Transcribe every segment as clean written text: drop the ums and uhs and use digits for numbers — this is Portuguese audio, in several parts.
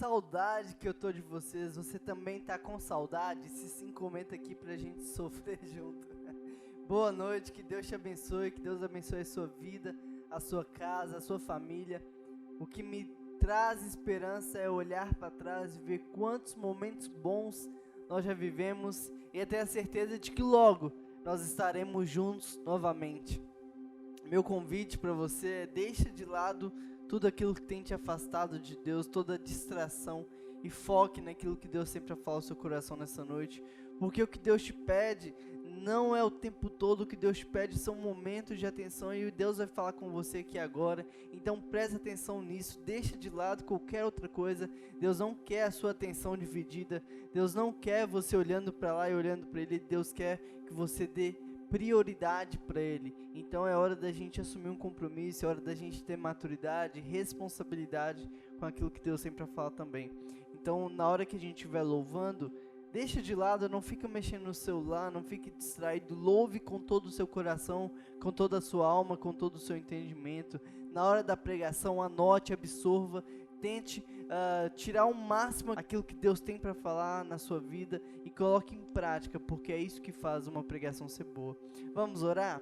saudade que eu tô de vocês. Você também tá com saudade? Se sim, comenta aqui pra gente sofrer junto. Boa noite, que Deus te abençoe, que Deus abençoe a sua vida, a sua casa, a sua família. O que me traz esperança é olhar para trás e ver quantos momentos bons nós já vivemos e ter a certeza de que logo nós estaremos juntos novamente. Meu convite para você é: deixa de lado tudo aquilo que tem te afastado de Deus, toda distração, e foque naquilo que Deus sempre fala ao seu coração nessa noite, porque o que Deus te pede não é o tempo todo. O que Deus te pede são momentos de atenção, e Deus vai falar com você aqui agora. Então preste atenção nisso, deixa de lado qualquer outra coisa. Deus não quer a sua atenção dividida, Deus não quer você olhando para lá e olhando para Ele. Deus quer que você dê prioridade para Ele. Então é hora da gente assumir um compromisso, é hora da gente ter maturidade, responsabilidade com aquilo que Deus sempre fala também. Então, na hora que a gente estiver louvando, deixa de lado, não fica mexendo no celular, não fique distraído, louve com todo o seu coração, com toda a sua alma, com todo o seu entendimento. Na hora da pregação, anote, absorva, tente tirar ao máximo aquilo que Deus tem para falar na sua vida e coloque em prática, porque é isso que faz uma pregação ser boa. Vamos orar?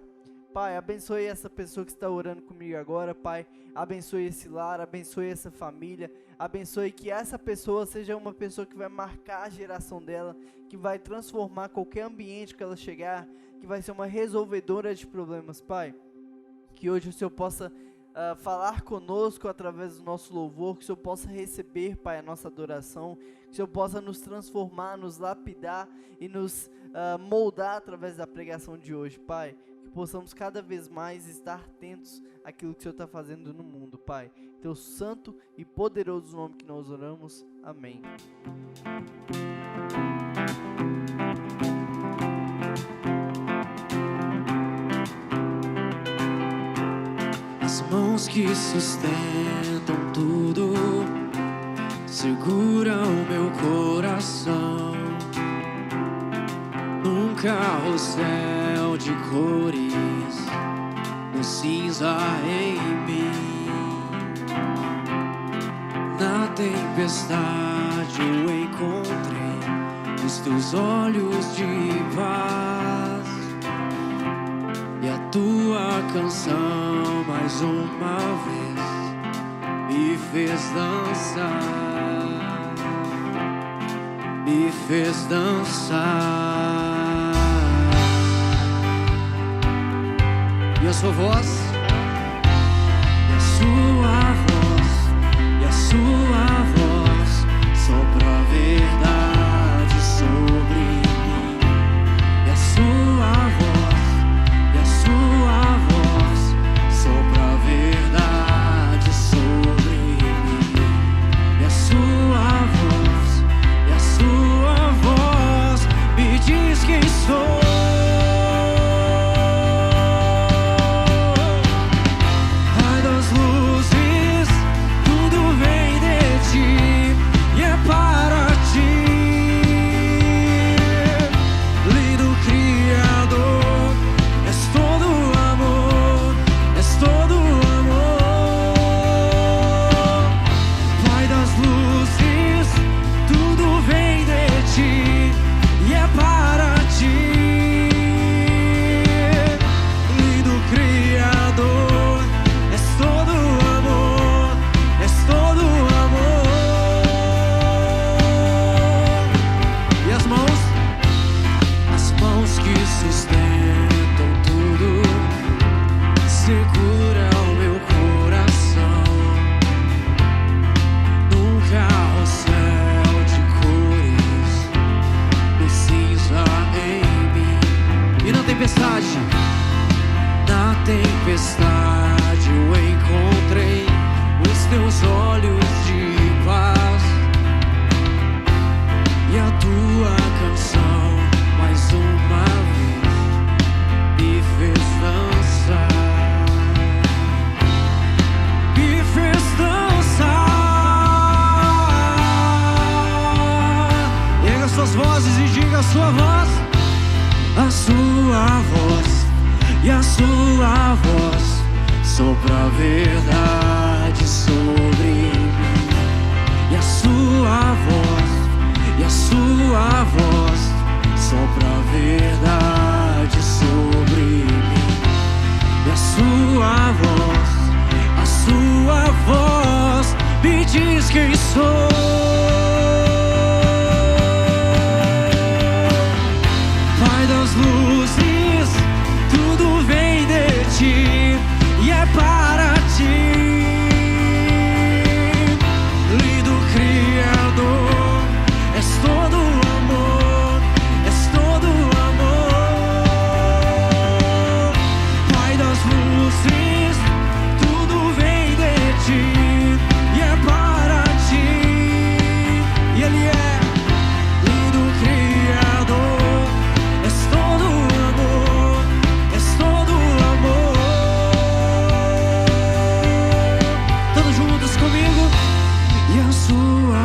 Pai, abençoe essa pessoa que está orando comigo agora. Pai, abençoe esse lar, abençoe essa família, abençoe que essa pessoa seja uma pessoa que vai marcar a geração dela, que vai transformar qualquer ambiente que ela chegar, que vai ser uma resolvedora de problemas. Pai, que hoje o Senhor possa falar conosco através do nosso louvor, que o Senhor possa receber, Pai, a nossa adoração, que o Senhor possa nos transformar, nos lapidar e nos moldar através da pregação de hoje, Pai. Que possamos cada vez mais estar atentos àquilo que o Senhor está fazendo no mundo, Pai. Em Teu santo e poderoso nome que nós oramos. Amém. As mãos que sustentam tudo seguram meu coração num carrossel de cores, no cinza em mim. Na tempestade eu encontrei os Teus olhos de paz e a Tua canção mais uma vez me fez dançar, me fez dançar. E a sua voz, e a sua voz, e a sua voz sopra a verdade sobre mim. E a sua voz, e a sua voz sopra a verdade sobre mim. E a sua voz me diz quem sou. Pai das luzes, tudo vem de Ti e é para Ti. Lindo Criador, és todo amor, és todo amor. Pai das luzes, tudo vem de Ti e é para Ti. Lindo Criador, és todo amor, és todo amor. E as mãos que sustentam tudo seguram meu coração num carrossel de cores, no cinza em mim. E na tempestade eu encontrei os Teus olhos de paz e a Tua canção mais uma vez me fez dançar, me fez dançar. Erga suas vozes e diga a sua voz, a sua voz, e a sua voz sopra a verdade sobre mim. E a sua diz quem sou. Pai das luzes, tudo vem de ti e é para ti. Lindo Criador, és todo amor, és todo amor. Pai das luzes, tudo vem de ti e é para ti. E Ele é lindo Criador, és todo amor, és todo amor. Todos juntos comigo. E a sua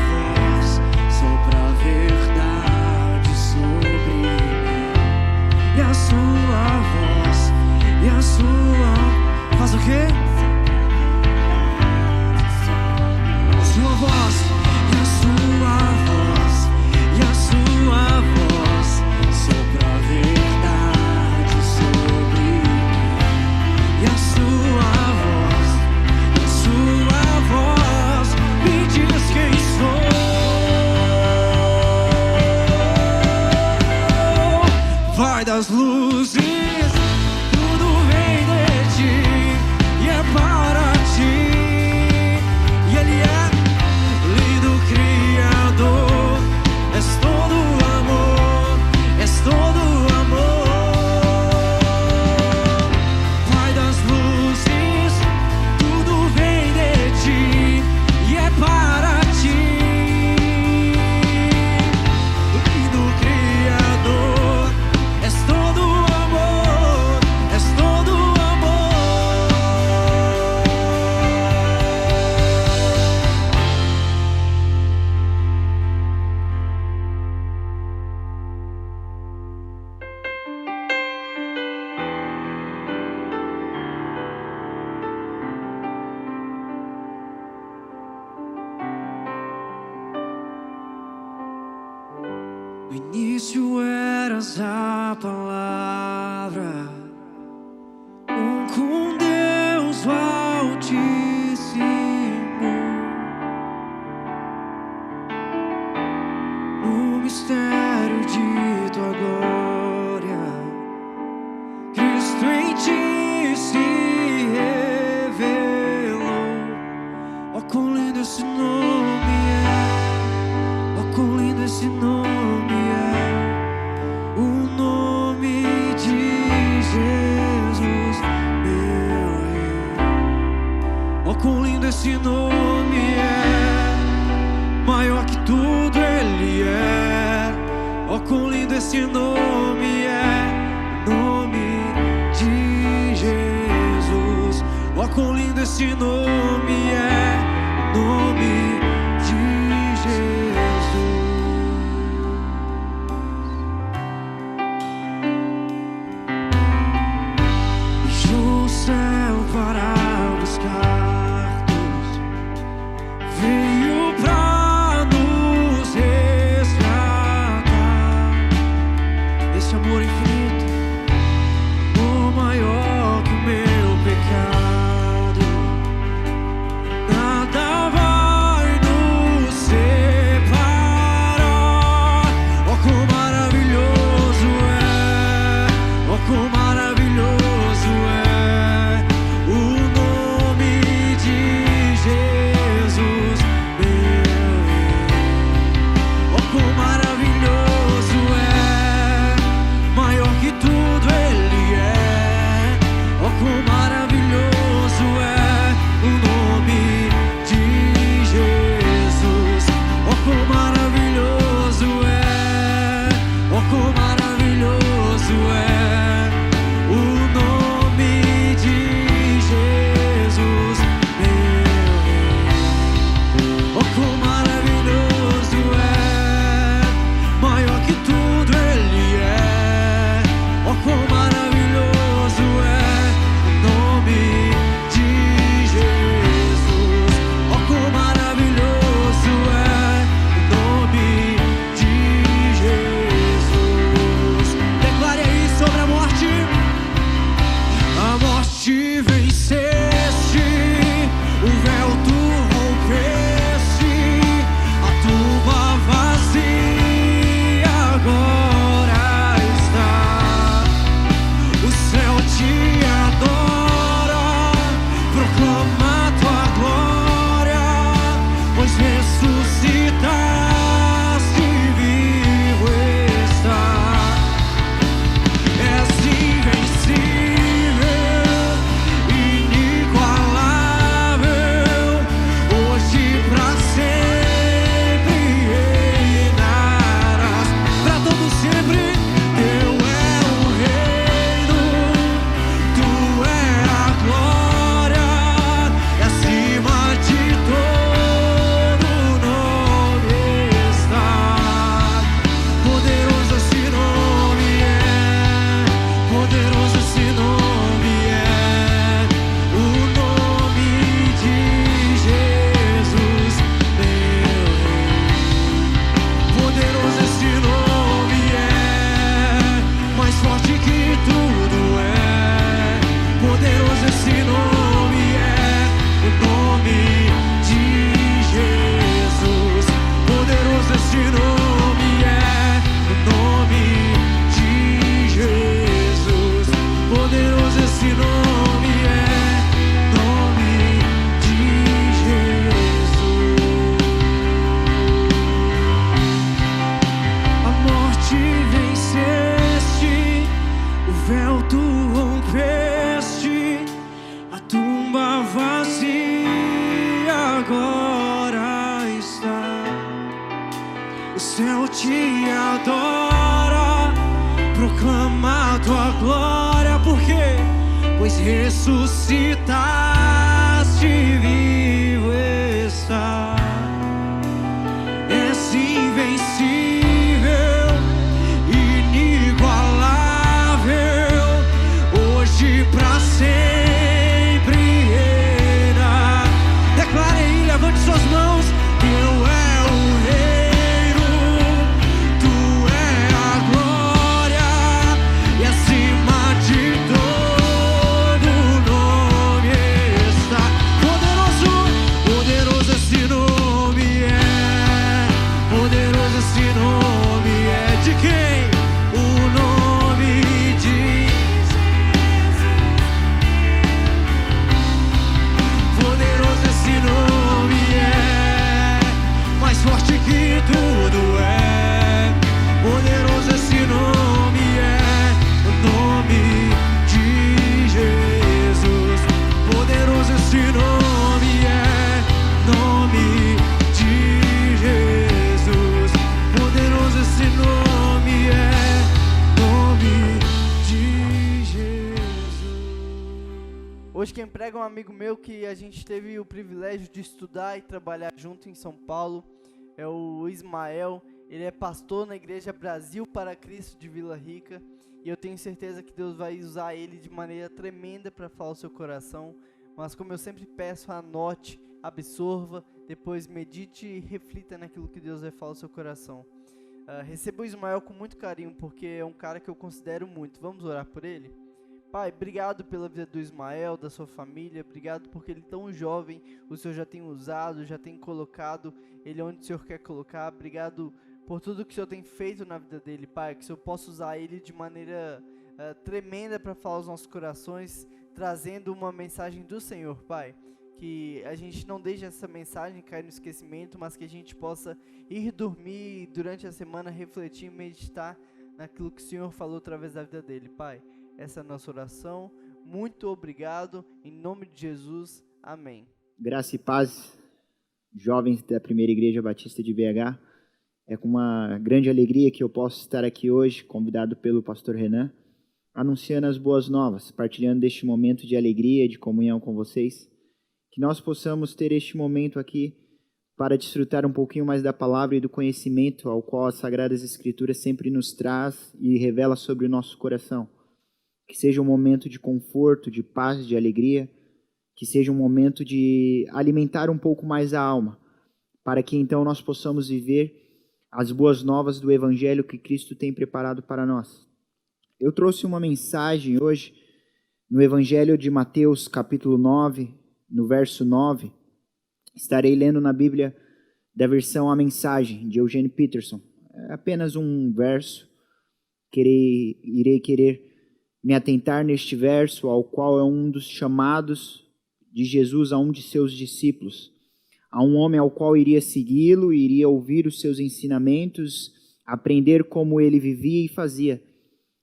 voz sopra a verdade sobre mim. E a sua faz o quê? Sua voz, e a sua voz sopra a verdade sobre mim. E a sua voz me diz quem sou. Vai das luzes, tudo vem de ti e é para ti. E Ele é lindo Criador, és todo amor, és todo amor. Pai das luzes, tudo vem de ti e é para ti. Lindo Criador, és todo amor, és todo amor. No início eras a palavra, com Deus o Altíssimo. No mistério de tua glória, Cristo em ti se revelou. Oh, quão lindo esse nome é! Oh, quão lindo esse nome é! O nome de Jesus, meu Rei. Oh, quão lindo esse nome é! Maior que tudo Ele é. Oh, quão lindo esse nome é! Nome de Jesus. Oh, quão lindo esse nome é! Nome de Jesus. Deixou o céu para buscar-nos, veio pra nos resgatar. Esse amor infinito, oh, maior que o meu pecado. ressuscitaste, vivo está. És invencível, inigualável, hoje pra sempre reina. Declare aí, levante suas mãos. Teu é o reino, tu é a glória, e acima de todo nome está. Poderoso, poderoso esse nome é. Poderoso esse nome é. De quem? O nome de Jesus. Poderoso esse nome é. Mais forte que tudo é. Poderoso esse nome é. O nome de Jesus. Poderoso esse nome é. Nome de Jesus. Poderoso esse nome é. Nome de Jesus. Hoje quem prega é um amigo meu que a gente teve o privilégio de estudar e trabalhar junto em São Paulo. É o Ismael. Ele é pastor na Igreja Brasil para Cristo de Vila Rica. E eu tenho certeza que Deus vai usar ele de maneira tremenda para falar o seu coração. Mas como eu sempre peço, anote, absorva, depois medite e reflita naquilo que Deus vai falar ao seu coração. Receba o Ismael com muito carinho, porque é um cara que eu considero muito. Vamos orar por ele? Pai, obrigado pela vida do Ismael, da sua família, obrigado porque ele tão jovem, o Senhor já tem usado, já tem colocado ele onde o Senhor quer colocar. Obrigado por tudo que o Senhor tem feito na vida dele, Pai, que o Senhor possa usar ele de maneira tremenda para falar aos nossos corações, trazendo uma mensagem do Senhor, Pai. Que a gente não deixe essa mensagem cair no esquecimento, mas que a gente possa ir dormir durante a semana, refletir e meditar naquilo que o Senhor falou através da vida dele, Pai. Essa é a nossa oração. Muito obrigado. Em nome de Jesus. Amém. Graça e paz, jovens da Primeira Igreja Batista de BH. É com uma grande alegria que eu posso estar aqui hoje, convidado pelo pastor Renan, anunciando as boas novas, partilhando deste momento de alegria, de comunhão com vocês. Que nós possamos ter este momento aqui para desfrutar um pouquinho mais da palavra e do conhecimento ao qual as Sagradas Escrituras sempre nos traz e revela sobre o nosso coração. Que seja um momento de conforto, de paz, de alegria, que seja um momento de alimentar um pouco mais a alma, para que então nós possamos viver as boas novas do Evangelho que Cristo tem preparado para nós. Eu trouxe uma mensagem hoje no Evangelho de Mateus, capítulo 9, no verso 9. Estarei lendo na Bíblia da versão A Mensagem, de Eugene Peterson. É apenas um verso. Irei querer me atentar neste verso, ao qual é um dos chamados de Jesus a um de seus discípulos, a um homem ao qual iria segui-lo, iria ouvir os seus ensinamentos, aprender como ele vivia e fazia,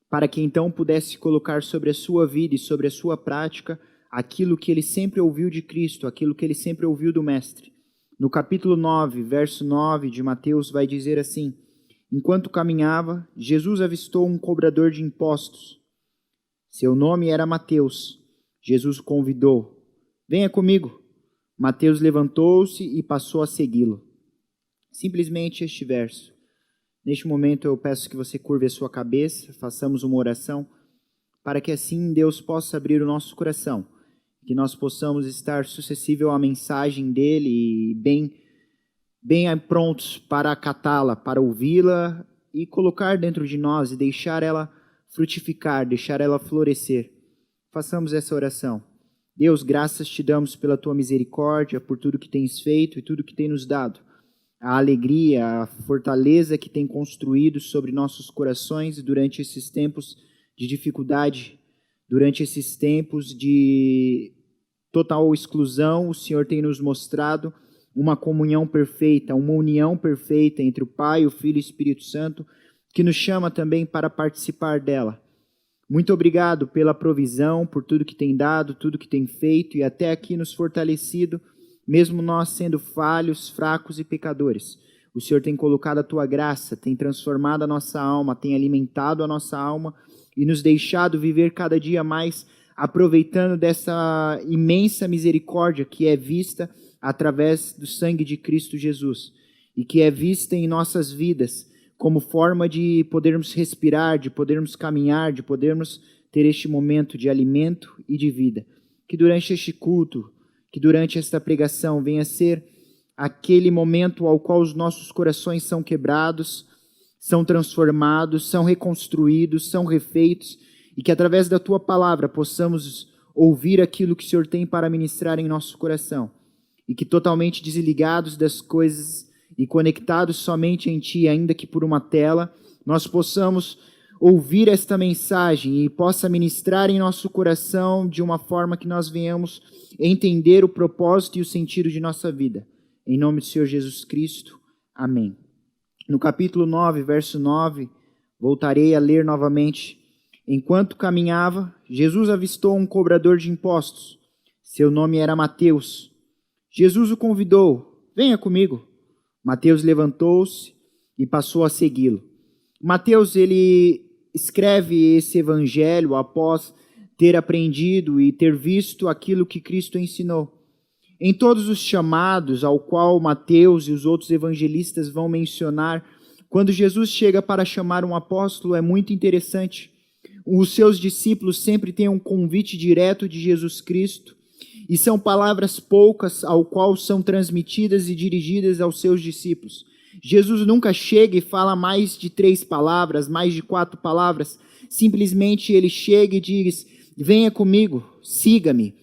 para que então pudesse colocar sobre a sua vida e sobre a sua prática aquilo que ele sempre ouviu de Cristo, aquilo que ele sempre ouviu do Mestre. No capítulo 9, verso 9 de Mateus, vai dizer assim: enquanto caminhava, Jesus avistou um cobrador de impostos. Seu nome era Mateus. Jesus o convidou: venha comigo. Mateus levantou-se e passou a segui-lo. Simplesmente este verso. Neste momento eu peço que você curve a sua cabeça, façamos uma oração, para que assim Deus possa abrir o nosso coração, que nós possamos estar suscetível à mensagem dele e bem prontos para acatá-la, para ouvi-la e colocar dentro de nós e deixar ela frutificar, deixar ela florescer. Façamos essa oração. Deus, graças te damos pela tua misericórdia, por tudo que tens feito e tudo que tem nos dado. A alegria, a fortaleza que tem construído sobre nossos corações durante esses tempos de dificuldade, durante esses tempos de total exclusão, o Senhor tem nos mostrado uma comunhão perfeita, uma união perfeita entre o Pai, o Filho e o Espírito Santo, que nos chama também para participar dela. Muito obrigado pela provisão, por tudo que tem dado, tudo que tem feito e até aqui nos fortalecido, mesmo nós sendo falhos, fracos e pecadores. O Senhor tem colocado a tua graça, tem transformado a nossa alma, tem alimentado a nossa alma e nos deixado viver cada dia mais aproveitando dessa imensa misericórdia que é vista através do sangue de Cristo Jesus e que é vista em nossas vidas como forma de podermos respirar, de podermos caminhar, de podermos ter este momento de alimento e de vida. Que durante este culto, que durante esta pregação venha a ser aquele momento ao qual os nossos corações são quebrados, são transformados, são reconstruídos, são refeitos, e que através da Tua palavra possamos ouvir aquilo que o Senhor tem para ministrar em nosso coração, e que totalmente desligados das coisas e conectados somente em Ti, ainda que por uma tela, nós possamos ouvir esta mensagem e possa ministrar em nosso coração de uma forma que nós venhamos entender o propósito e o sentido de nossa vida. Em nome do Senhor Jesus Cristo. Amém. No capítulo 9, verso 9, voltarei a ler novamente. Enquanto caminhava, Jesus avistou um cobrador de impostos. Seu nome era Mateus. Jesus o convidou: venha comigo. Mateus levantou-se e passou a segui-lo. Mateus, ele escreve esse evangelho após ter aprendido e ter visto aquilo que Cristo ensinou. Em todos os chamados ao qual Mateus e os outros evangelistas vão mencionar, quando Jesus chega para chamar um apóstolo, é muito interessante. Os seus discípulos sempre têm um convite direto de Jesus Cristo, e são palavras poucas ao qual são transmitidas e dirigidas aos seus discípulos. Jesus nunca chega e fala mais de 3 palavras, mais de 4 palavras. Simplesmente ele chega e diz: venha comigo, siga-me,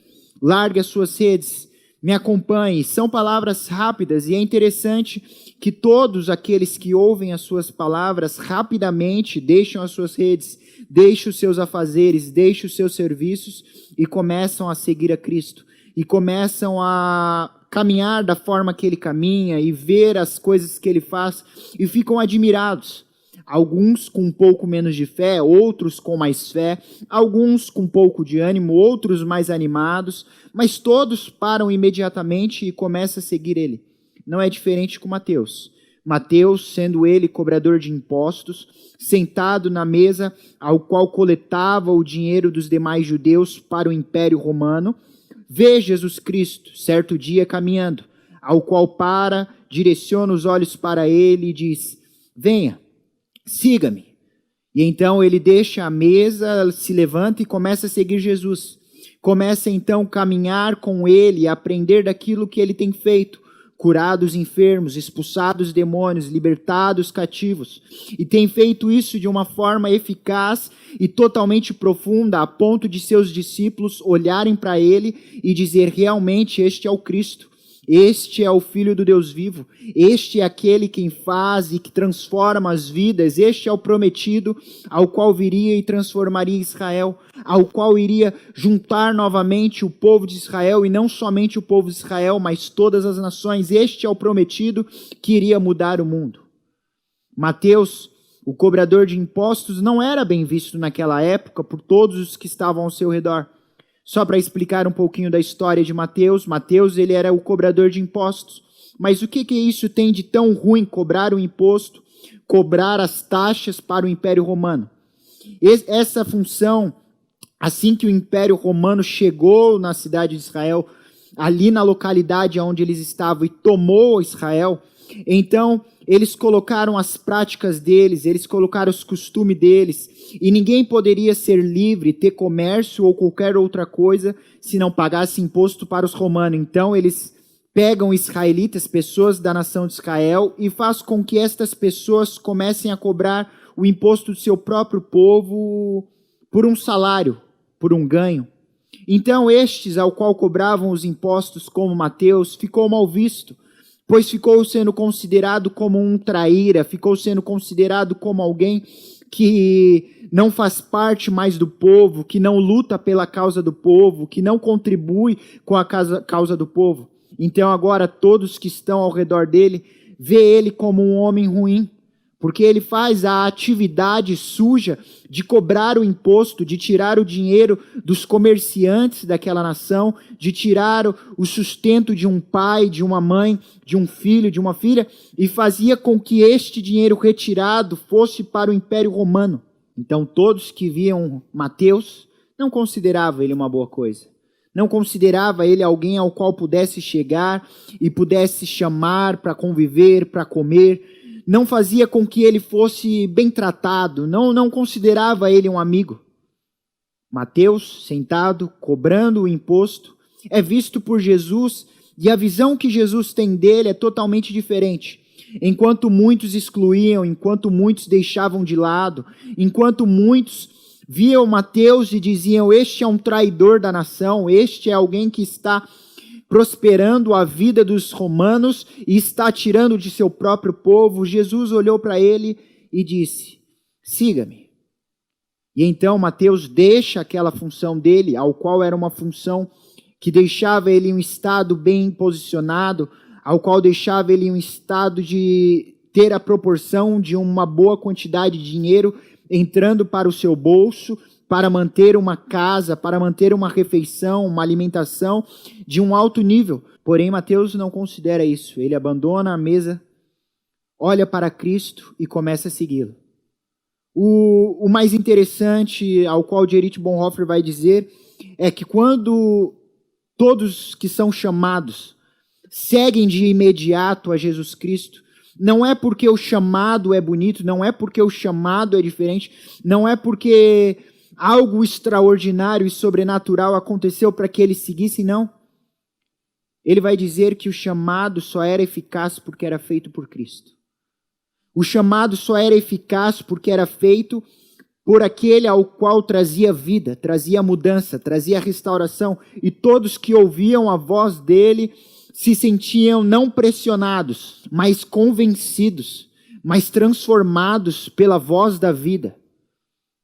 largue as suas redes, me acompanhe. São palavras rápidas, e é interessante que todos aqueles que ouvem as suas palavras rapidamente deixam as suas redes, deixam os seus afazeres, deixam os seus serviços e começam a seguir a Cristo. E começam a caminhar da forma que ele caminha e ver as coisas que ele faz e ficam admirados. Alguns com um pouco menos de fé, outros com mais fé, alguns com um pouco de ânimo, outros mais animados, mas todos param imediatamente e começam a seguir ele. Não é diferente com Mateus. Mateus, sendo ele cobrador de impostos, sentado na mesa ao qual coletava o dinheiro dos demais judeus para o Império Romano, vê Jesus Cristo, certo dia, caminhando, ao qual para, direciona os olhos para ele e diz: venha, siga-me. E então ele deixa a mesa, se levanta e começa a seguir Jesus. Começa então a caminhar com ele, a aprender daquilo que ele tem feito, curado os enfermos, expulsado os demônios, libertado os cativos. E tem feito isso de uma forma eficaz e totalmente profunda, a ponto de seus discípulos olharem para ele e dizer: realmente este é o Cristo. Este é o Filho do Deus vivo, este é aquele quem faz e que transforma as vidas, este é o prometido ao qual viria e transformaria Israel, ao qual iria juntar novamente o povo de Israel, e não somente o povo de Israel, mas todas as nações. Este é o prometido que iria mudar o mundo. Mateus, o cobrador de impostos, não era bem visto naquela época por todos os que estavam ao seu redor. Só para explicar um pouquinho da história de Mateus, Mateus ele era o cobrador de impostos. Mas o que isso tem de tão ruim, cobrar o imposto, cobrar as taxas para o Império Romano? Essa função, assim que o Império Romano chegou na cidade de Israel, ali na localidade onde eles estavam, e tomou Israel, então eles colocaram as práticas deles, eles colocaram os costumes deles, e ninguém poderia ser livre, ter comércio ou qualquer outra coisa, se não pagasse imposto para os romanos. Então eles pegam israelitas, pessoas da nação de Israel, e faz com que estas pessoas comecem a cobrar o imposto do seu próprio povo por um salário, por um ganho. Então estes, ao qual cobravam os impostos, como Mateus, ficou mal visto, pois ficou sendo considerado como um traíra, ficou sendo considerado como alguém que não faz parte mais do povo, que não luta pela causa do povo, que não contribui com a causa do povo. Então agora todos que estão ao redor dele vê ele como um homem ruim, porque ele faz a atividade suja de cobrar o imposto, de tirar o dinheiro dos comerciantes daquela nação, de tirar o sustento de um pai, de uma mãe, de um filho, de uma filha, e fazia com que este dinheiro retirado fosse para o Império Romano. Então todos que viam Mateus não considerava ele uma boa coisa. Não considerava ele alguém ao qual pudesse chegar e pudesse chamar para conviver, para comer. Não fazia com que ele fosse bem tratado. Não considerava ele um amigo. Mateus, sentado, cobrando o imposto, é visto por Jesus e a visão que Jesus tem dele é totalmente diferente. Enquanto muitos excluíam, enquanto muitos deixavam de lado, enquanto muitos viam Mateus e diziam: este é um traidor da nação, este é alguém que está prosperando a vida dos romanos e está tirando de seu próprio povo, Jesus olhou para ele e disse: siga-me. E então Mateus deixa aquela função dele, ao qual era uma função que deixava ele em um estado bem posicionado, ao qual deixava ele em um estado de ter a proporção de uma boa quantidade de dinheiro entrando para o seu bolso, para manter uma casa, para manter uma refeição, uma alimentação de um alto nível. Porém, Mateus não considera isso. Ele abandona a mesa, olha para Cristo e começa a segui-lo. O mais interessante, ao qual Dietrich Bonhoeffer vai dizer, é que quando todos que são chamados seguem de imediato a Jesus Cristo, não é porque o chamado é bonito, não é porque o chamado é diferente, não é porque algo extraordinário e sobrenatural aconteceu para que eles seguissem, não. Ele vai dizer que o chamado só era eficaz porque era feito por Cristo. O chamado só era eficaz porque era feito por aquele ao qual trazia vida, trazia mudança, trazia restauração, e todos que ouviam a voz dele se sentiam não pressionados, mas convencidos, mas transformados pela voz da vida.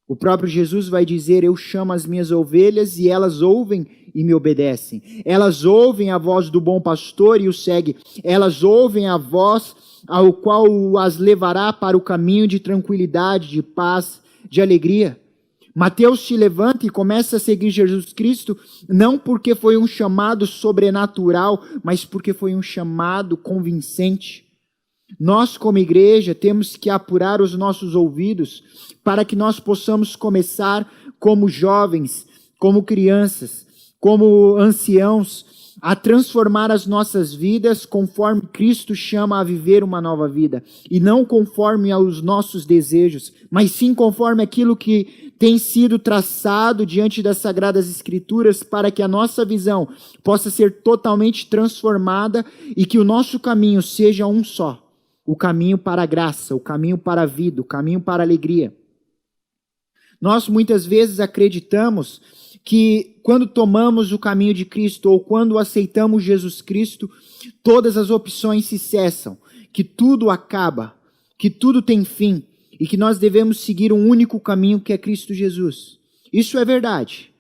O próprio Jesus vai dizer: eu chamo as minhas ovelhas e elas ouvem e me obedecem. Elas ouvem a voz do bom pastor e o seguem. Elas ouvem a voz ao qual as levará para o caminho de tranquilidade, de paz, de alegria. Mateus se levanta e começa a seguir Jesus Cristo, não porque foi um chamado sobrenatural, mas porque foi um chamado convincente. Nós, como igreja, temos que apurar os nossos ouvidos para que nós possamos começar como jovens, como crianças, como anciãos, a transformar as nossas vidas conforme Cristo chama a viver uma nova vida, e não conforme aos nossos desejos, mas sim conforme aquilo que tem sido traçado diante das Sagradas Escrituras, para que a nossa visão possa ser totalmente transformada e que o nosso caminho seja um só: o caminho para a graça, o caminho para a vida, o caminho para a alegria. Nós muitas vezes acreditamos que quando tomamos o caminho de Cristo ou quando aceitamos Jesus Cristo, todas as opções se cessam, que tudo acaba, que tudo tem fim e que nós devemos seguir um único caminho, que é Cristo Jesus. Isso é verdade.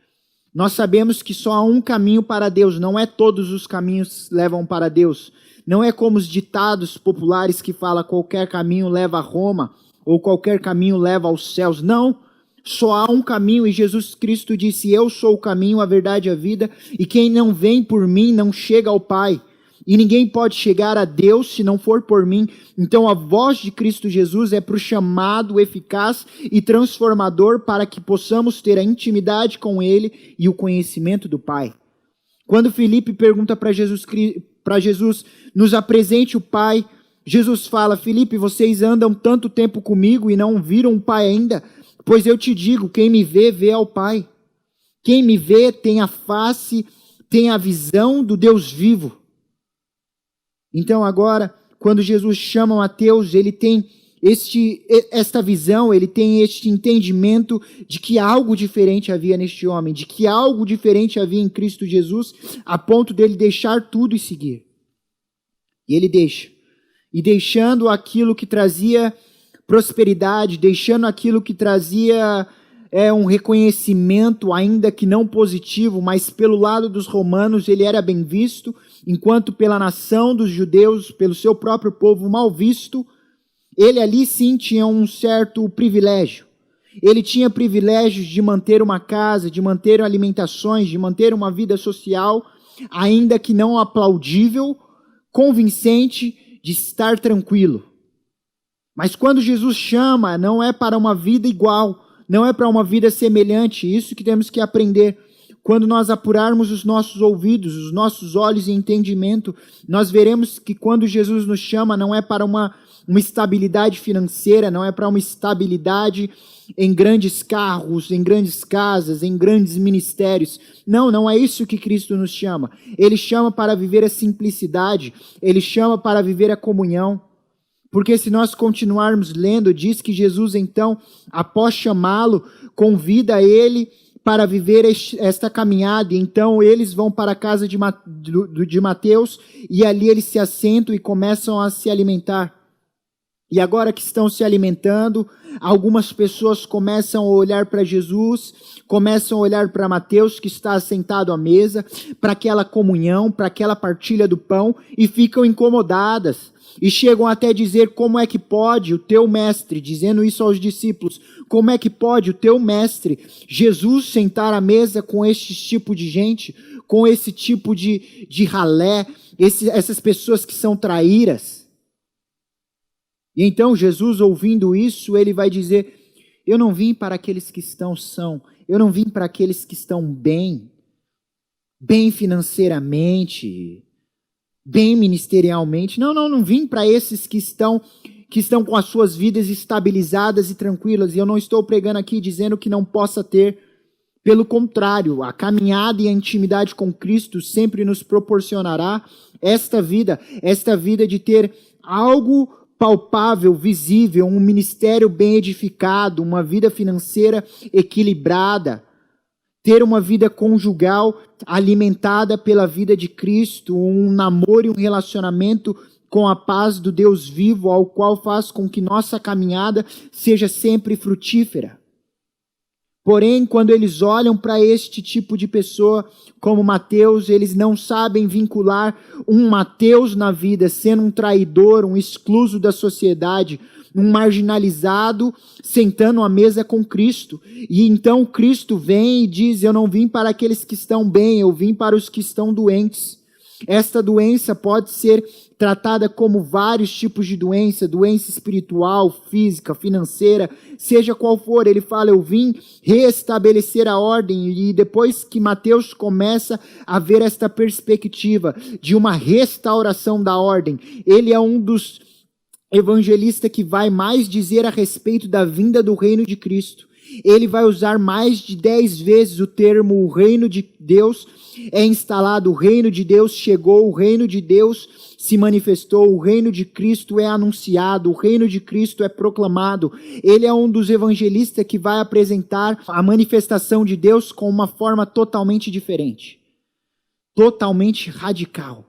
Nós sabemos que só há um caminho para Deus, não é todos os caminhos levam para Deus. Não é como os ditados populares que falam qualquer caminho leva a Roma ou qualquer caminho leva aos céus. Não. Só há um caminho, e Jesus Cristo disse: eu sou o caminho, a verdade e a vida, e quem não vem por mim não chega ao Pai. E ninguém pode chegar a Deus se não for por mim. Então a voz de Cristo Jesus é para o chamado eficaz e transformador para que possamos ter a intimidade com Ele e o conhecimento do Pai. Quando Filipe pergunta para Jesus, nos apresente o Pai, Jesus fala: Filipe, vocês andam tanto tempo comigo e não viram o Pai ainda? Pois eu te digo, quem me vê, vê ao Pai. Quem me vê tem a face, tem a visão do Deus vivo. Então agora, quando Jesus chama Mateus, ele tem esta visão, ele tem este entendimento de que algo diferente havia neste homem, de que algo diferente havia em Cristo Jesus, a ponto dele deixar tudo e seguir. E ele deixa. E deixando aquilo que trazia prosperidade, deixando aquilo que trazia um reconhecimento, ainda que não positivo, mas pelo lado dos romanos ele era bem visto, enquanto pela nação dos judeus, pelo seu próprio povo, mal visto. Ele ali sim tinha um certo privilégio. Ele tinha privilégios de manter uma casa, de manter alimentações, de manter uma vida social, ainda que não aplaudível, convincente, de estar tranquilo. Mas quando Jesus chama, não é para uma vida igual, não é para uma vida semelhante. Isso que temos que aprender. Quando nós apurarmos os nossos ouvidos, os nossos olhos e entendimento, nós veremos que quando Jesus nos chama, não é para uma estabilidade financeira, não é para uma estabilidade em grandes carros, em grandes casas, em grandes ministérios. Não, não é isso que Cristo nos chama. Ele chama para viver a simplicidade, Ele chama para viver a comunhão. Porque se nós continuarmos lendo, diz que Jesus então, após chamá-lo, convida ele para viver esta caminhada. Então eles vão para a casa de Mateus e ali eles se assentam e começam a se alimentar. E agora que estão se alimentando, algumas pessoas começam a olhar para Jesus, começam a olhar para Mateus, que está sentado à mesa, para aquela comunhão, para aquela partilha do pão, e ficam incomodadas. E chegam até a dizer: como é que pode o teu mestre, dizendo isso aos discípulos, como é que pode o teu mestre, Jesus, sentar à mesa com este tipo de gente, com esse tipo de ralé, essas pessoas que são traíras? E então Jesus, ouvindo isso, ele vai dizer: eu não vim para aqueles que estão são, eu não vim para aqueles que estão bem financeiramente, bem ministerialmente. Não vim para esses que estão com as suas vidas estabilizadas e tranquilas. E eu não estou pregando aqui dizendo que não possa ter. Pelo contrário, a caminhada e a intimidade com Cristo sempre nos proporcionará esta vida de ter algo palpável, visível, um ministério bem edificado, uma vida financeira equilibrada, ter uma vida conjugal alimentada pela vida de Cristo, um namoro e um relacionamento com a paz do Deus vivo, ao qual faz com que nossa caminhada seja sempre frutífera. Porém, quando eles olham para este tipo de pessoa, como Mateus, eles não sabem vincular um Mateus na vida, sendo um traidor, um excluso da sociedade, um marginalizado, sentando à mesa com Cristo. E então Cristo vem e diz: eu não vim para aqueles que estão bem, eu vim para os que estão doentes. Esta doença pode ser tratada como vários tipos de doença espiritual, física, financeira, seja qual for. Ele fala: eu vim restabelecer a ordem. E depois que Mateus começa a ver esta perspectiva de uma restauração da ordem, ele é um dos evangelistas que vai mais dizer a respeito da vinda do reino de Cristo. Ele vai usar mais de 10 vezes o termo: o reino de Deus é instalado, o reino de Deus chegou, o reino de Deus se manifestou, o reino de Cristo é anunciado, o reino de Cristo é proclamado. Ele é um dos evangelistas que vai apresentar a manifestação de Deus com uma forma totalmente diferente, totalmente radical,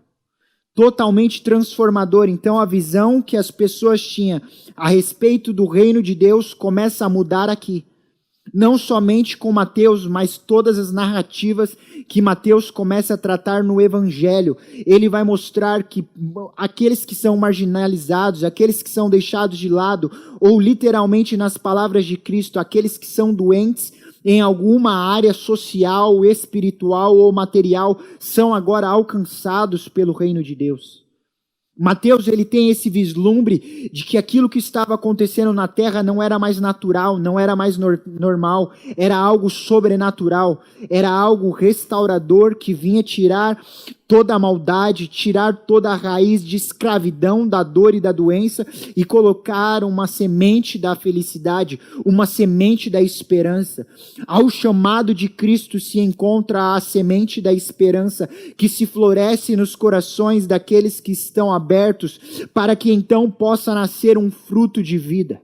totalmente transformadora. Então a visão que as pessoas tinham a respeito do reino de Deus começa a mudar aqui. Não somente com Mateus, mas todas as narrativas que Mateus começa a tratar no Evangelho. Ele vai mostrar que aqueles que são marginalizados, aqueles que são deixados de lado, ou literalmente nas palavras de Cristo, aqueles que são doentes em alguma área social, espiritual ou material, são agora alcançados pelo reino de Deus. Mateus, ele tem esse vislumbre de que aquilo que estava acontecendo na terra não era mais natural, não era mais normal, era algo sobrenatural, era algo restaurador que vinha tirar toda a maldade, tirar toda a raiz de escravidão, da dor e da doença e colocar uma semente da felicidade, uma semente da esperança. Ao chamado de Cristo se encontra a semente da esperança que se floresce nos corações daqueles que estão abertos para que então possa nascer um fruto de vida.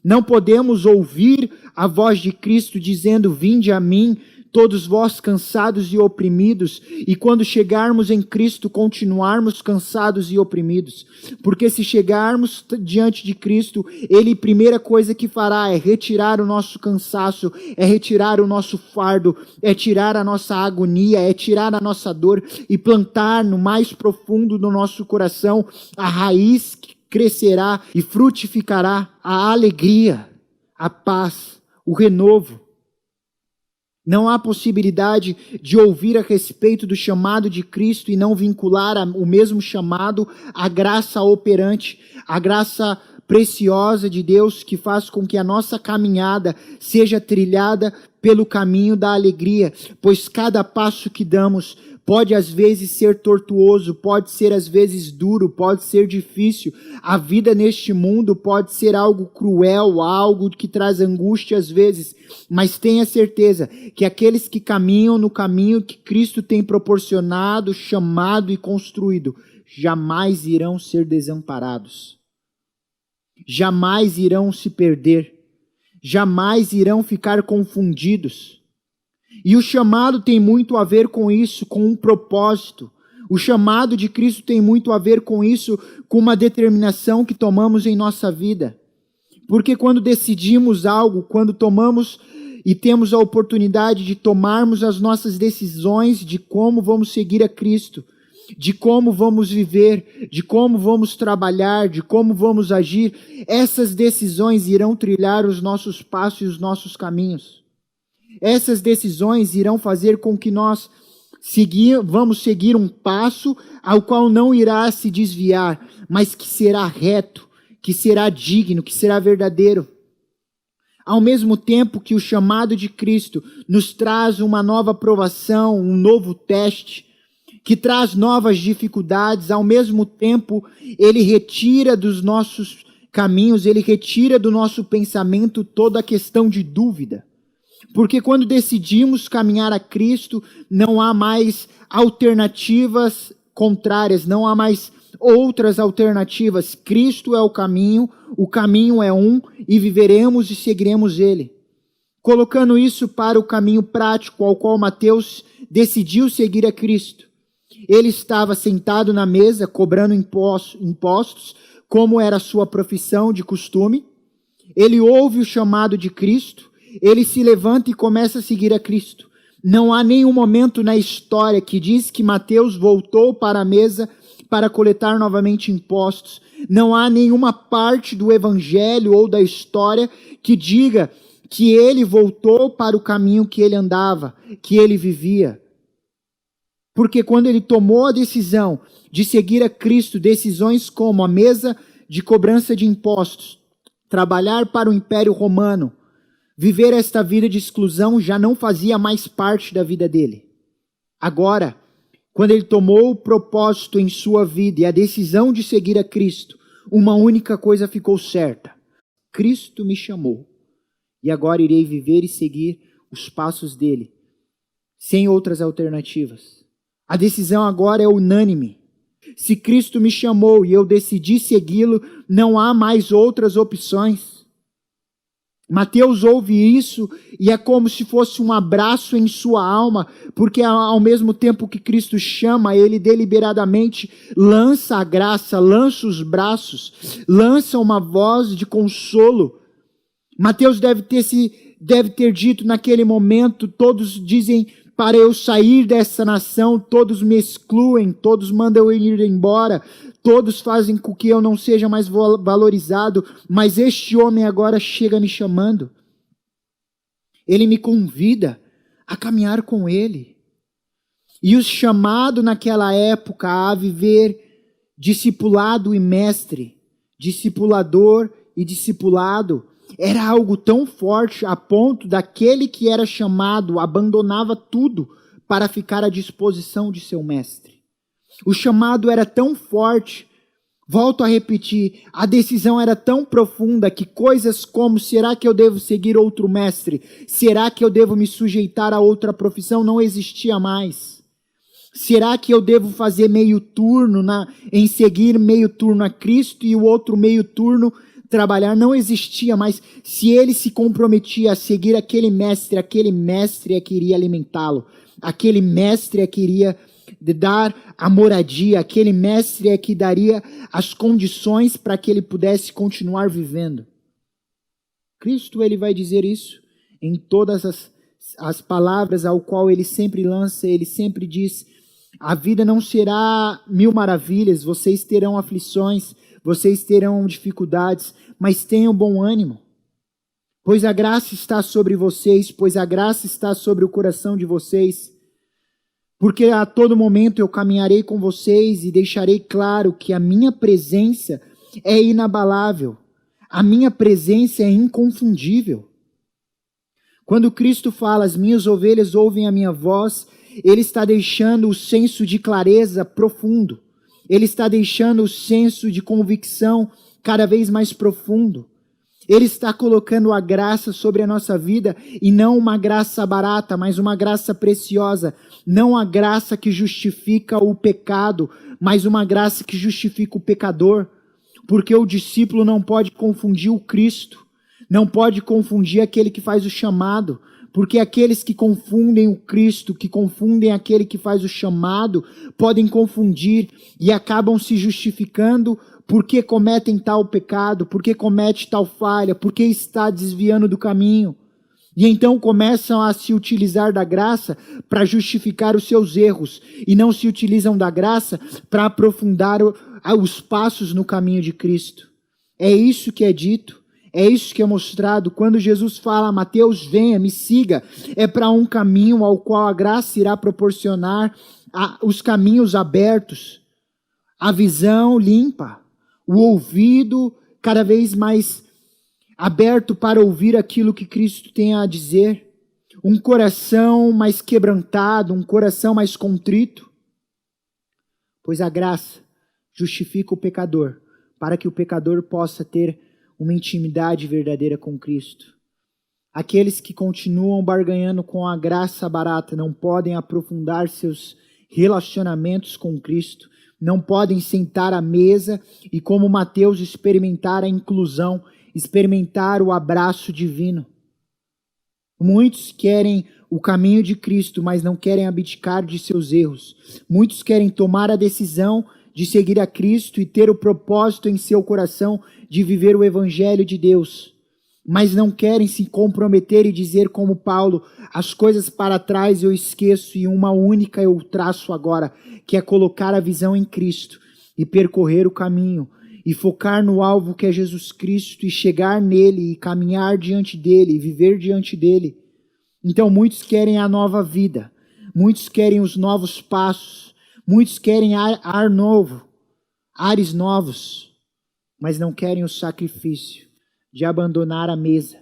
Não podemos ouvir a voz de Cristo dizendo: vinde a mim, todos vós cansados e oprimidos, e quando chegarmos em Cristo, continuarmos cansados e oprimidos. Porque se chegarmos diante de Cristo, Ele, primeira coisa que fará é retirar o nosso cansaço, é retirar o nosso fardo, é tirar a nossa agonia, é tirar a nossa dor e plantar no mais profundo do nosso coração a raiz que crescerá e frutificará a alegria, a paz, o renovo. Não há possibilidade de ouvir a respeito do chamado de Cristo e não vincular o mesmo chamado à graça operante, à graça preciosa de Deus que faz com que a nossa caminhada seja trilhada pelo caminho da alegria, pois cada passo que damos pode às vezes ser tortuoso, pode ser às vezes duro, pode ser difícil. A vida neste mundo pode ser algo cruel, algo que traz angústia às vezes, mas tenha certeza que aqueles que caminham no caminho que Cristo tem proporcionado, chamado e construído, jamais irão ser desamparados. Jamais irão se perder. Jamais irão ficar confundidos. E o chamado tem muito a ver com isso, com um propósito. O chamado de Cristo tem muito a ver com isso, com uma determinação que tomamos em nossa vida. Porque quando decidimos algo, quando tomamos e temos a oportunidade de tomarmos as nossas decisões de como vamos seguir a Cristo, de como vamos viver, de como vamos trabalhar, de como vamos agir, essas decisões irão trilhar os nossos passos e os nossos caminhos. Essas decisões irão fazer com que nós vamos seguir um passo ao qual não irá se desviar, mas que será reto, que será digno, que será verdadeiro. Ao mesmo tempo que o chamado de Cristo nos traz uma nova provação, um novo teste, que traz novas dificuldades, ao mesmo tempo ele retira dos nossos caminhos, ele retira do nosso pensamento toda a questão de dúvida. Porque quando decidimos caminhar a Cristo, não há mais alternativas contrárias, não há mais outras alternativas. Cristo é o caminho é um, e viveremos e seguiremos Ele. Colocando isso para o caminho prático ao qual Mateus decidiu seguir a Cristo. Ele estava sentado na mesa, cobrando impostos, como era a sua profissão de costume. Ele ouve o chamado de Cristo, ele se levanta e começa a seguir a Cristo. Não há nenhum momento na história que diz que Mateus voltou para a mesa para coletar novamente impostos. Não há nenhuma parte do evangelho ou da história que diga que ele voltou para o caminho que ele andava, que ele vivia. Porque quando ele tomou a decisão de seguir a Cristo, decisões como a mesa de cobrança de impostos, trabalhar para o Império Romano, viver esta vida de exclusão já não fazia mais parte da vida dele. Agora, quando ele tomou o propósito em sua vida e a decisão de seguir a Cristo, uma única coisa ficou certa: Cristo me chamou e agora irei viver e seguir os passos dele, sem outras alternativas. A decisão agora é unânime. Se Cristo me chamou e eu decidi segui-lo, não há mais outras opções. Mateus ouve isso e é como se fosse um abraço em sua alma, porque ao mesmo tempo que Cristo chama, ele deliberadamente lança a graça, lança os braços, lança uma voz de consolo. Mateus deve ter dito naquele momento: todos dizem para eu sair dessa nação, todos me excluem, todos mandam eu ir embora, todos fazem com que eu não seja mais valorizado, mas este homem agora chega me chamando. Ele me convida a caminhar com ele. E o chamado naquela época a viver discipulado e mestre, discipulador e discipulado, era algo tão forte a ponto daquele que era chamado abandonava tudo para ficar à disposição de seu mestre. O chamado era tão forte, volto a repetir, a decisão era tão profunda que coisas como: será que eu devo seguir outro mestre? Será que eu devo me sujeitar a outra profissão? Não existia mais. Será que eu devo fazer meio turno em seguir meio turno a Cristo e o outro meio turno trabalhar? Não existia mais. Se ele se comprometia a seguir aquele mestre é que iria alimentá-lo, aquele mestre é que iria dar a moradia, aquele mestre é que daria as condições para que ele pudesse continuar vivendo. Cristo, ele vai dizer isso em todas as palavras ao qual ele sempre lança. Ele sempre diz: a vida não será mil maravilhas, vocês terão aflições, vocês terão dificuldades, mas tenham bom ânimo, pois a graça está sobre vocês, pois a graça está sobre o coração de vocês, porque a todo momento eu caminharei com vocês e deixarei claro que a minha presença é inabalável, A minha presença é inconfundível. Quando Cristo fala, as minhas ovelhas ouvem a minha voz, Ele está deixando o senso de clareza profundo. Ele está deixando o senso de convicção cada vez mais profundo. Ele está colocando a graça sobre a nossa vida, e não uma graça barata, mas uma graça preciosa. Não a graça que justifica o pecado, mas uma graça que justifica o pecador. Porque o discípulo não pode confundir o Cristo, não pode confundir aquele que faz o chamado, porque aqueles que confundem o Cristo, que confundem aquele que faz o chamado, podem confundir e acabam se justificando porque cometem tal pecado, porque comete tal falha, porque está desviando do caminho. E então começam a se utilizar da graça para justificar os seus erros, e não se utilizam da graça para aprofundar os passos no caminho de Cristo. É isso que é dito, é isso que é mostrado. Quando Jesus fala, Mateus, venha, me siga, é para um caminho ao qual a graça irá proporcionar os caminhos abertos, a visão limpa, o ouvido cada vez mais aberto para ouvir aquilo que Cristo tem a dizer, um coração mais quebrantado, um coração mais contrito, pois a graça justifica o pecador, para que o pecador possa ter uma intimidade verdadeira com Cristo. Aqueles que continuam barganhando com a graça barata não podem aprofundar seus relacionamentos com Cristo, não podem sentar à mesa e, como Mateus, experimentar a inclusão, experimentar o abraço divino. Muitos querem o caminho de Cristo, mas não querem abdicar de seus erros. Muitos querem tomar a decisão de seguir a Cristo e ter o propósito em seu coração de viver o Evangelho de Deus, mas não querem se comprometer e dizer como Paulo, as coisas para trás eu esqueço e uma única eu traço agora, que é colocar a visão em Cristo e percorrer o caminho e focar no alvo que é Jesus Cristo e chegar nele e caminhar diante dele e viver diante dele. Então muitos querem a nova vida, muitos querem os novos passos, muitos querem ar novo, ares novos, mas não querem o sacrifício de abandonar a mesa,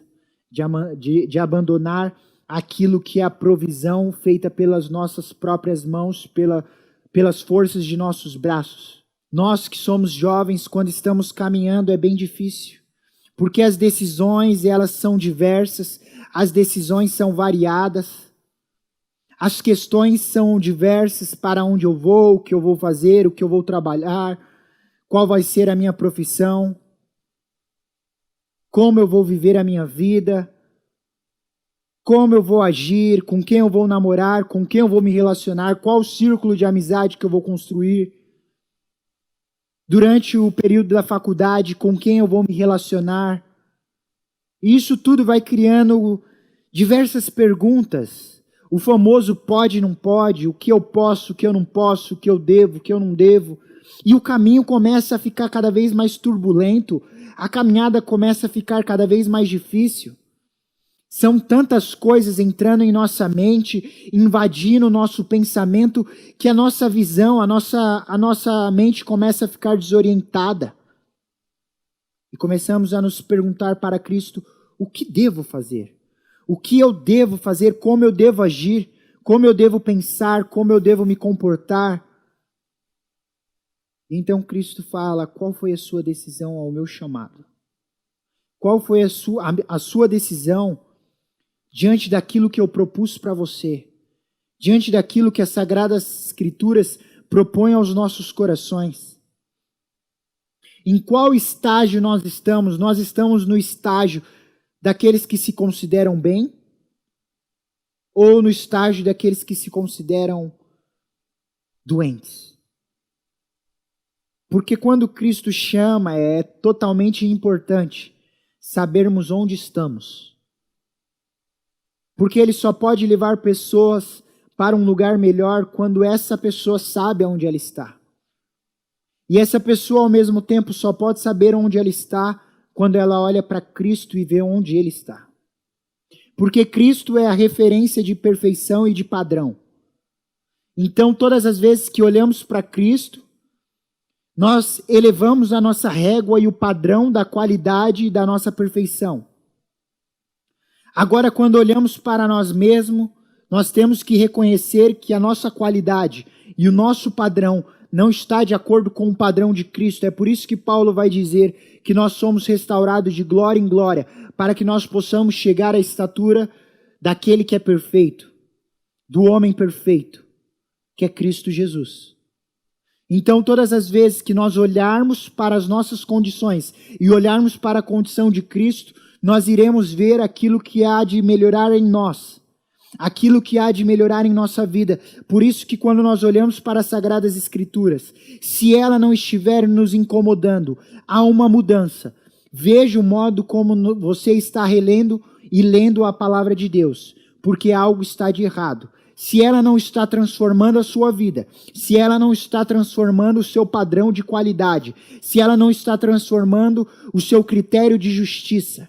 de abandonar aquilo que é a provisão feita pelas nossas próprias mãos, pelas forças de nossos braços. Nós que somos jovens, quando estamos caminhando, é bem difícil, porque as decisões, elas são diversas, as decisões são variadas, as questões são diversas para onde eu vou, o que eu vou fazer, o que eu vou trabalhar, qual vai ser a minha profissão, como eu vou viver a minha vida, como eu vou agir, com quem eu vou namorar, com quem eu vou me relacionar, qual o círculo de amizade que eu vou construir. Durante o período da faculdade, com quem eu vou me relacionar. Isso tudo vai criando diversas perguntas. O famoso pode, não pode, o que eu posso, o que eu não posso, o que eu devo, o que eu não devo. E o caminho começa a ficar cada vez mais turbulento, a caminhada começa a ficar cada vez mais difícil. São tantas coisas entrando em nossa mente, invadindo o nosso pensamento, que a nossa visão, a nossa mente começa a ficar desorientada. E começamos a nos perguntar para Cristo, o que devo fazer? O que eu devo fazer? Como eu devo agir? Como eu devo pensar? Como eu devo me comportar? Então Cristo fala, qual foi a sua decisão ao meu chamado? Qual foi a sua decisão diante daquilo que eu propus para você? Diante daquilo que as Sagradas Escrituras propõem aos nossos corações? Em qual estágio nós estamos? Nós estamos no estágio daqueles que se consideram bem? Ou no estágio daqueles que se consideram doentes? Porque quando Cristo chama, é totalmente importante sabermos onde estamos. Porque Ele só pode levar pessoas para um lugar melhor quando essa pessoa sabe onde ela está. E essa pessoa, ao mesmo tempo, só pode saber onde ela está quando ela olha para Cristo e vê onde Ele está. Porque Cristo é a referência de perfeição e de padrão. Então, todas as vezes que olhamos para Cristo, Nós elevamos a nossa régua e o padrão da qualidade e da nossa perfeição. Agora, quando olhamos para nós mesmos, nós temos que reconhecer que a nossa qualidade e o nosso padrão não está de acordo com o padrão de Cristo. É por isso que Paulo vai dizer que nós somos restaurados de glória em glória, para que nós possamos chegar à estatura daquele que é perfeito, do homem perfeito, que é Cristo Jesus. Então, todas as vezes que nós olharmos para as nossas condições e olharmos para a condição de Cristo, nós iremos ver aquilo que há de melhorar em nós, aquilo que há de melhorar em nossa vida. Por isso que quando nós olhamos para as Sagradas Escrituras, se ela não estiver nos incomodando, há uma mudança. Veja o modo como você está relendo e lendo a palavra de Deus, porque algo está de errado. Se ela não está transformando a sua vida, se ela não está transformando o seu padrão de qualidade, se ela não está transformando o seu critério de justiça,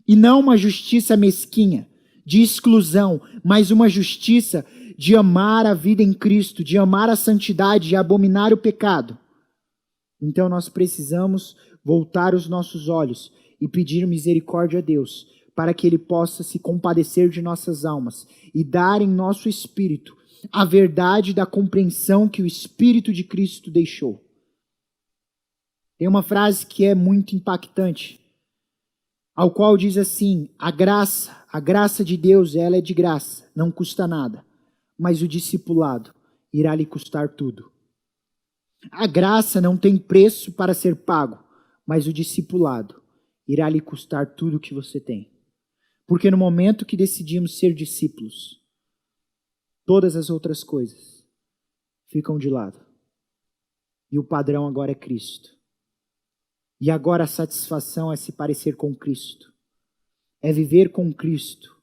e não uma justiça mesquinha, de exclusão, mas uma justiça de amar a vida em Cristo, de amar a santidade, de abominar o pecado. Então nós precisamos voltar os nossos olhos e pedir misericórdia a Deus, para que Ele possa se compadecer de nossas almas e dar em nosso espírito a verdade da compreensão que o Espírito de Cristo deixou. Tem uma frase que é muito impactante, ao qual diz assim: a graça de Deus, ela é de graça, não custa nada, mas o discipulado irá lhe custar tudo. A graça não tem preço para ser pago, mas o discipulado irá lhe custar tudo o que você tem. Porque no momento que decidimos ser discípulos, todas as outras coisas ficam de lado. E o padrão agora é Cristo. E agora a satisfação é se parecer com Cristo. É viver com Cristo.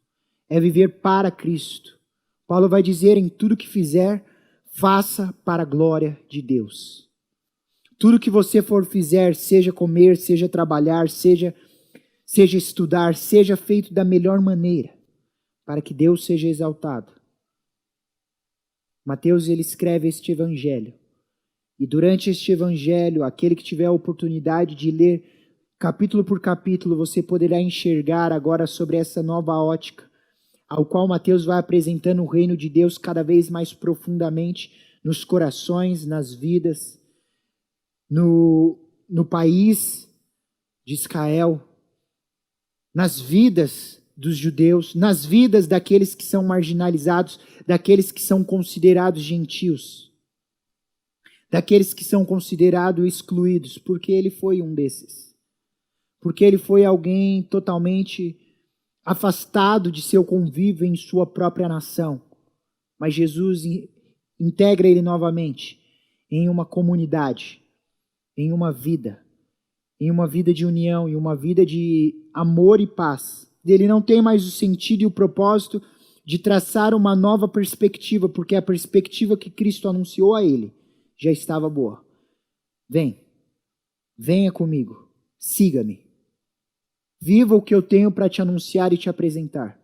É viver para Cristo. Paulo vai dizer: em tudo que fizer, faça para a glória de Deus. Tudo que você for fizer, seja comer, seja trabalhar, seja estudar, seja feito da melhor maneira, para que Deus seja exaltado. Mateus, ele escreve este evangelho. E durante este evangelho, aquele que tiver a oportunidade de ler capítulo por capítulo, você poderá enxergar agora sobre essa nova ótica, ao qual Mateus vai apresentando o reino de Deus cada vez mais profundamente nos corações, nas vidas, no país de Israel, nas vidas dos judeus, nas vidas daqueles que são marginalizados, daqueles que são considerados gentios, daqueles que são considerados excluídos, porque ele foi um desses. Porque ele foi alguém totalmente afastado de seu convívio em sua própria nação. Mas Jesus integra ele novamente em uma comunidade, em uma vida de união, em uma vida de amor e paz. Ele não tem mais o sentido e o propósito de traçar uma nova perspectiva, porque a perspectiva que Cristo anunciou a ele já estava boa. Venha comigo, siga-me. Viva o que eu tenho para te anunciar e te apresentar.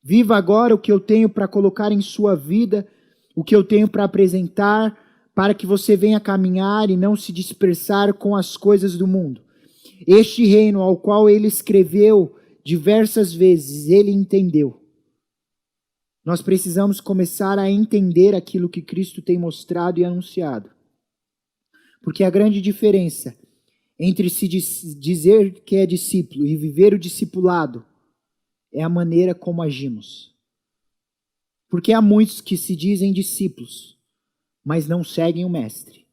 Viva agora o que eu tenho para colocar em sua vida, o que eu tenho para apresentar, para que você venha caminhar e não se dispersar com as coisas do mundo. Este reino ao qual ele escreveu diversas vezes, ele entendeu. Nós precisamos começar a entender aquilo que Cristo tem mostrado e anunciado. Porque a grande diferença entre se dizer que é discípulo e viver o discipulado é a maneira como agimos. Porque há muitos que se dizem discípulos, mas não seguem o mestre.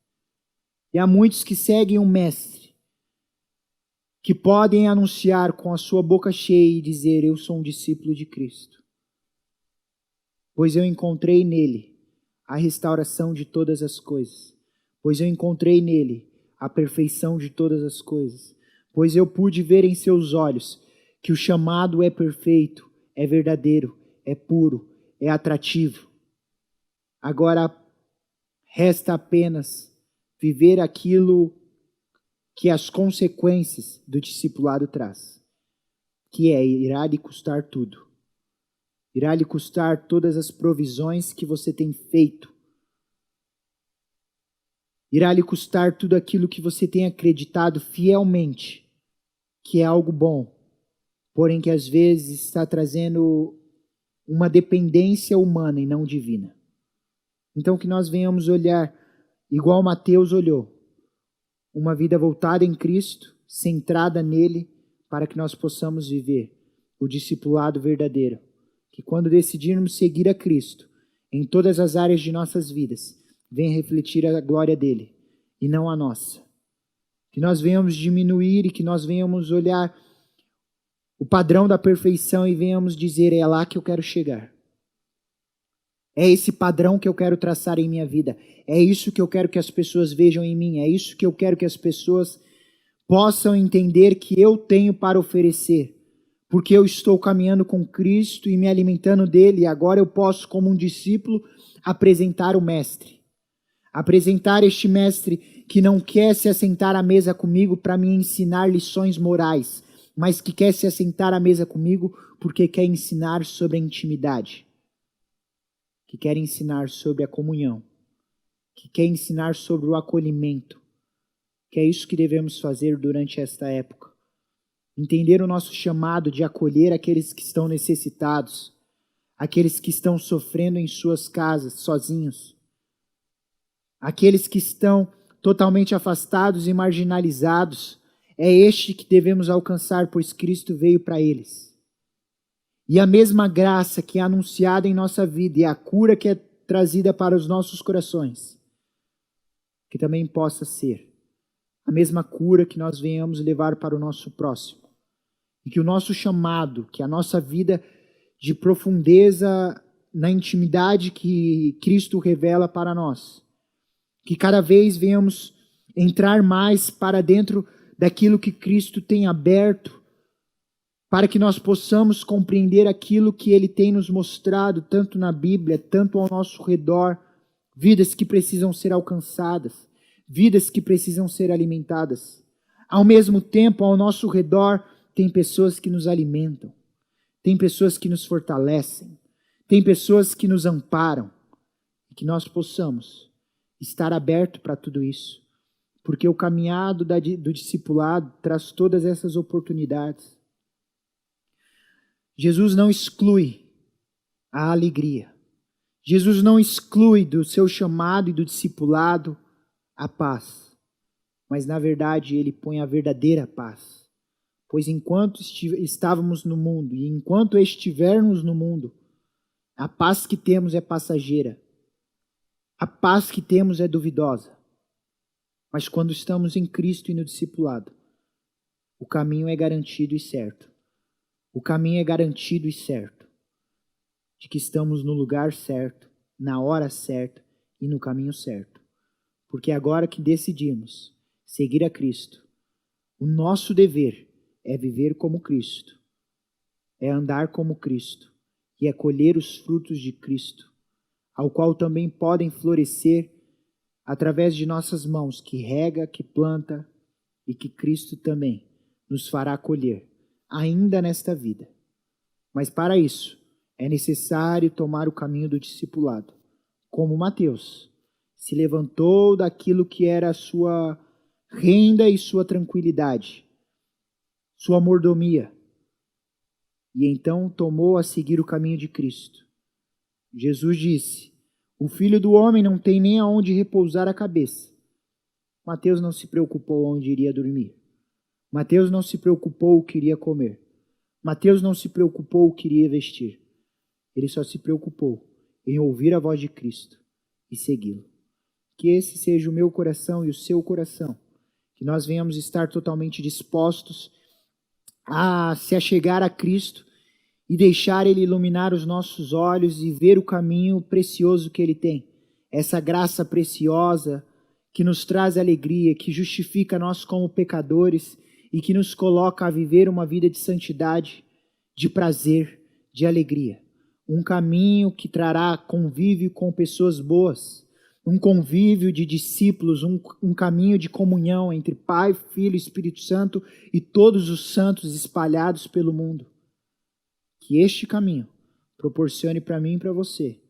E há muitos que seguem o mestre, que podem anunciar com a sua boca cheia e dizer: eu sou um discípulo de Cristo, pois eu encontrei nele a restauração de todas as coisas, pois eu encontrei nele a perfeição de todas as coisas, pois eu pude ver em seus olhos que o chamado é perfeito, é verdadeiro, é puro, é atrativo. Agora resta apenas viver aquilo que as consequências do discipulado traz, que irá lhe custar tudo. Irá lhe custar todas as provisões que você tem feito Irá lhe custar tudo aquilo que você tem acreditado fielmente que é algo bom, porém que às vezes está trazendo uma dependência humana e não divina. Então que nós venhamos olhar, igual Mateus olhou, uma vida voltada em Cristo, centrada nele, para que nós possamos viver o discipulado verdadeiro. Que quando decidirmos seguir a Cristo, em todas as áreas de nossas vidas, venha refletir a glória dele e não a nossa. Que nós venhamos diminuir e que nós venhamos olhar o padrão da perfeição e venhamos dizer, é lá que eu quero chegar. É esse padrão que eu quero traçar em minha vida. É isso que eu quero que as pessoas vejam em mim. É isso que eu quero que as pessoas possam entender que eu tenho para oferecer. Porque eu estou caminhando com Cristo e me alimentando dele. E agora eu posso, como um discípulo, apresentar o Mestre. Apresentar este Mestre que não quer se assentar à mesa comigo para me ensinar lições morais, mas que quer se assentar à mesa comigo porque quer ensinar sobre a intimidade, que quer ensinar sobre a comunhão, que quer ensinar sobre o acolhimento, que é isso que devemos fazer durante esta época. Entender o nosso chamado de acolher aqueles que estão necessitados, aqueles que estão sofrendo em suas casas, sozinhos, aqueles que estão totalmente afastados e marginalizados. É este que devemos alcançar, pois Cristo veio para eles. E a mesma graça que é anunciada em nossa vida e a cura que é trazida para os nossos corações, que também possa ser a mesma cura que nós venhamos levar para o nosso próximo. E que o nosso chamado, que a nossa vida de profundeza na intimidade que Cristo revela para nós, que cada vez venhamos entrar mais para dentro daquilo que Cristo tem aberto, para que nós possamos compreender aquilo que Ele tem nos mostrado, tanto na Bíblia, tanto ao nosso redor, vidas que precisam ser alcançadas, vidas que precisam ser alimentadas. Ao mesmo tempo, ao nosso redor, tem pessoas que nos alimentam, tem pessoas que nos fortalecem, tem pessoas que nos amparam, e que nós possamos estar aberto para tudo isso, porque o caminhado do discipulado traz todas essas oportunidades. Jesus não exclui a alegria. Jesus não exclui do seu chamado e do discipulado a paz, mas na verdade ele põe a verdadeira paz. Pois enquanto estávamos no mundo e enquanto estivermos no mundo, a paz que temos é passageira. A paz que temos é duvidosa, mas quando estamos em Cristo e no discipulado, o caminho é garantido e certo. O caminho é garantido e certo, de que estamos no lugar certo, na hora certa e no caminho certo. Porque agora que decidimos seguir a Cristo, o nosso dever é viver como Cristo, é andar como Cristo e é colher os frutos de Cristo, ao qual também podem florescer através de nossas mãos, que rega, que planta e que Cristo também nos fará colher, ainda nesta vida. Mas para isso, é necessário tomar o caminho do discipulado, como Mateus se levantou daquilo que era a sua renda e sua tranquilidade, sua mordomia, e então tomou a seguir o caminho de Cristo. Jesus disse, o Filho do Homem não tem nem aonde repousar a cabeça. Mateus não se preocupou onde iria dormir. Mateus não se preocupou o que iria comer. Mateus não se preocupou o que iria vestir. Ele só se preocupou em ouvir a voz de Cristo e segui-lo. Que esse seja o meu coração e o seu coração. Que nós venhamos estar totalmente dispostos a se achegar a Cristo e deixar Ele iluminar os nossos olhos e ver o caminho precioso que Ele tem. Essa graça preciosa que nos traz alegria, que justifica nós como pecadores e que nos coloca a viver uma vida de santidade, de prazer, de alegria. Um caminho que trará convívio com pessoas boas, um convívio de discípulos, um caminho de comunhão entre Pai, Filho e Espírito Santo e todos os santos espalhados pelo mundo. Que este caminho proporcione para mim e para você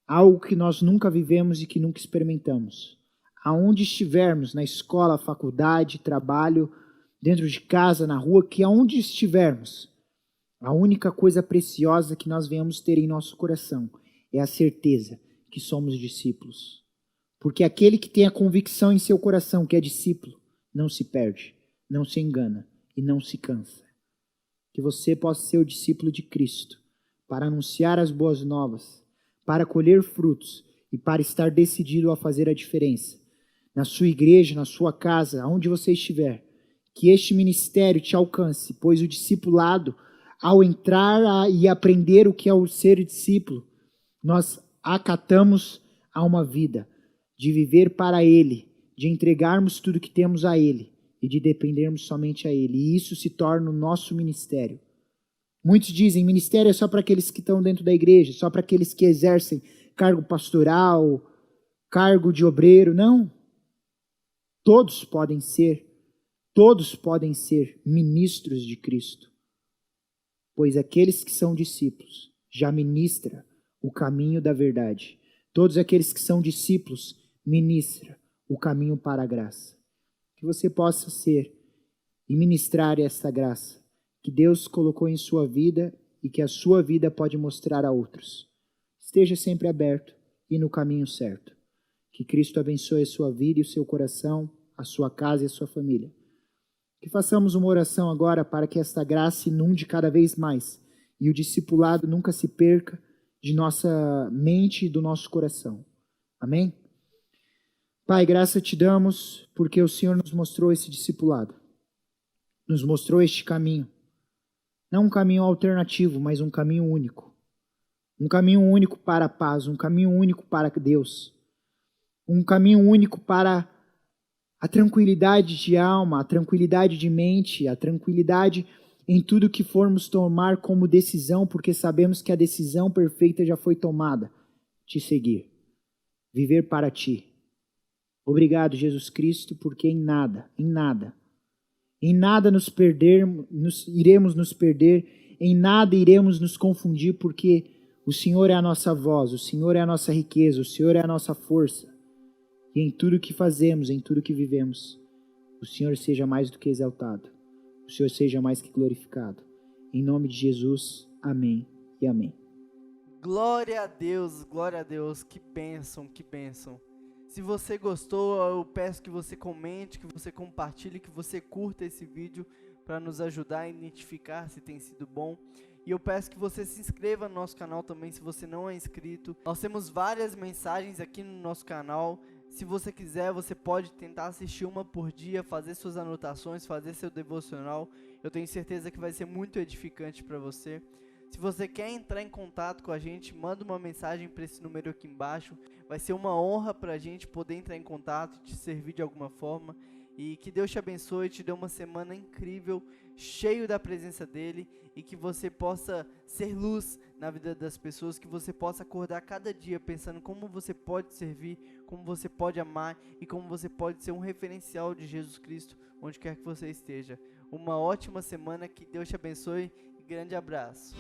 algo que nós nunca vivemos e que nunca experimentamos. aonde estivermos, na escola, faculdade, trabalho, dentro de casa, na rua, que aonde estivermos, a única coisa preciosa que nós venhamos ter em nosso coração é a certeza que somos discípulos. Porque aquele que tem a convicção em seu coração que é discípulo, não se perde, não se engana e não se cansa. Que você possa ser o discípulo de Cristo, para anunciar as boas novas, para colher frutos e para estar decidido a fazer a diferença. Na sua igreja, na sua casa, aonde você estiver, que este ministério te alcance, pois o discipulado, ao entrar e aprender o que é o ser discípulo, nós acatamos a uma vida de viver para Ele, de entregarmos tudo que temos a Ele e de dependermos somente a Ele. E isso se torna o nosso ministério. Muitos dizem, ministério é só para aqueles que estão dentro da igreja, só para aqueles que exercem cargo pastoral, cargo de obreiro. Não. Todos podem ser ministros de Cristo. Pois aqueles que são discípulos já ministram o caminho da verdade. Todos aqueles que são discípulos ministram o caminho para a graça. Que você possa ser e ministrar esta graça que Deus colocou em sua vida e que a sua vida pode mostrar a outros. Esteja sempre aberto e no caminho certo. Que Cristo abençoe a sua vida e o seu coração, a sua casa e a sua família. Que façamos uma oração agora para que esta graça inunde cada vez mais e o discipulado nunca se perca de nossa mente e do nosso coração. Amém? Pai, graça te damos porque o Senhor nos mostrou esse discipulado. Nos mostrou este caminho. Não um caminho alternativo, mas um caminho único. Um caminho único para a paz, um caminho único para Deus. Um caminho único para a tranquilidade de alma, a tranquilidade de mente, a tranquilidade em tudo que formos tomar como decisão, porque sabemos que a decisão perfeita já foi tomada. Te seguir. Viver para ti. Obrigado, Jesus Cristo, porque em nada iremos nos perder, em nada iremos nos confundir, porque o Senhor é a nossa voz, o Senhor é a nossa riqueza, o Senhor é a nossa força. E em tudo que fazemos, em tudo que vivemos, o Senhor seja mais do que exaltado, o Senhor seja mais que glorificado. Em nome de Jesus, amém e amém. Glória a Deus, que bênção, que bênção. Se você gostou, eu peço que você comente, que você compartilhe, que você curta esse vídeo para nos ajudar a identificar se tem sido bom. E eu peço que você se inscreva no nosso canal também, se você não é inscrito. Nós temos várias mensagens aqui no nosso canal. Se você quiser, você pode tentar assistir uma por dia, fazer suas anotações, fazer seu devocional. Eu tenho certeza que vai ser muito edificante para você. Se você quer entrar em contato com a gente, manda uma mensagem para esse número aqui embaixo. Vai ser uma honra para a gente poder entrar em contato, te servir de alguma forma. E que Deus te abençoe, te dê uma semana incrível, cheio da presença dEle. E que você possa ser luz na vida das pessoas, que você possa acordar cada dia pensando como você pode servir, como você pode amar e como você pode ser um referencial de Jesus Cristo, onde quer que você esteja. Uma ótima semana, que Deus te abençoe e grande abraço.